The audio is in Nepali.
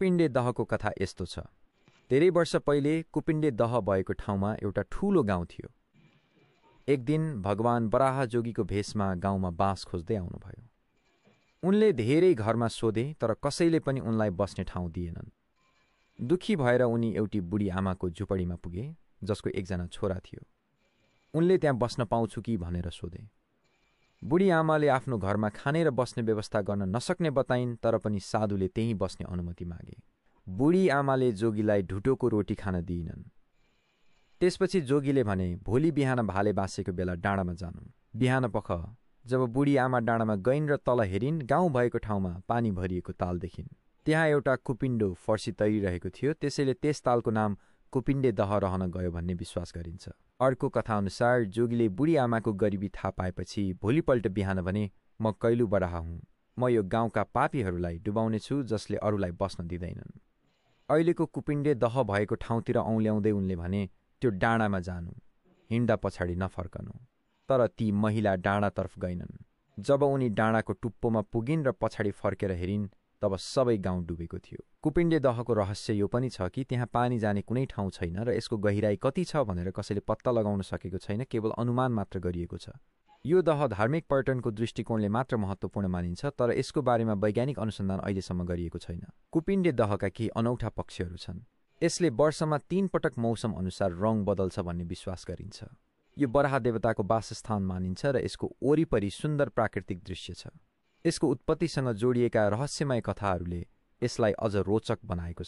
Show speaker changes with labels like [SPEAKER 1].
[SPEAKER 1] कुपिण्डे दहको कथा यस्तो छ। धेरै वर्ष पहिले कुपिण्डे दह भएको ठाउँमा एउटा ठूलो गाउँ थियो। एक दिन भगवान बराह जोगीको भेषमा गाउँमा बाँस खोज्दै आउनुभयो। उनले धेरै घरमा सोधे तर कसैले पनि उनलाई बस्ने ठाउँ दिएनन्। दुखी भएर उनी एउटी बुढी आमाको झुपडीमा पुगे जसको एकजना छोरा थियो। उनले त्यहाँ बस्न पाउँछु कि भनेर सोधे। बुढी आमाले आफ्नो घरमा खाने र बस्ने व्यवस्था गर्न नसक्ने बताइन् तर पनि साधुले त्यहीँ बस्ने अनुमति मागे। बुढी आमाले जोगीलाई ढुटोको रोटी खान दिइनन्। त्यसपछि जोगीले भने भोलि बिहान भाले बाँसेको बेला डाँडामा जानु। बिहान पख जब बुढी आमा डाँडामा गइन् र तल हेरिन् गाउँ भएको ठाउँमा पानी भरिएको ताल देखिन्। त्यहाँ एउटा कुपिण्डो फर्सी तैरिरहेको थियो, त्यसैले त्यस तालको नाम कुपिण्डे दह रहन गयो भन्ने विश्वास गरिन्छ। अर्को कथा अनुसार जोगीले बुढी आमाको गरिबी थाहा पाएपछि भोलिपल्ट बिहान भने म कैलु बराह हुँ, म यो गाउँका पापीहरूलाई डुबाउनेछु जसले अरूलाई बस्न दिँदैनन्। अहिलेको कुपिण्डे दह भएको ठाउँतिर औँल्याउँदै उनले भने त्यो डाँडामा जानु, हिँड्दा पछाडि नफर्कनु। तर ती महिला डाँडातर्फ गइनन्। जब उनी डाँडाको टुप्पोमा पुगिन् र पछाडि फर्केर हेरिन् तब सबै गाउँ डुबेको थियो। कुपिण्डे दहको रहस्य यो पनि छ कि त्यहाँ पानी जाने कुनै ठाउँ छैन र यसको गहिराई कति छ भनेर कसैले पत्ता लगाउन सकेको छैन, केवल अनुमान मात्र गरिएको छ। यो दह धार्मिक पर्यटनको दृष्टिकोणले मात्र महत्त्वपूर्ण मानिन्छ तर यसको बारेमा वैज्ञानिक अनुसन्धान अहिलेसम्म गरिएको छैन। कुपिण्डे दहका केही अनौठा पक्षहरू छन्। यसले वर्षमा 3 पटक मौसम अनुसार रङ बदल्छ भन्ने विश्वास गरिन्छ। यो बराह देवताको वासस्थान मानिन्छ र यसको वरिपरि सुन्दर प्राकृतिक दृश्य छ। यसको उत्पत्तिसँग जोडिएका रहस्यमय कथाहरूले यसलाई अझ रोचक बनाएको छ।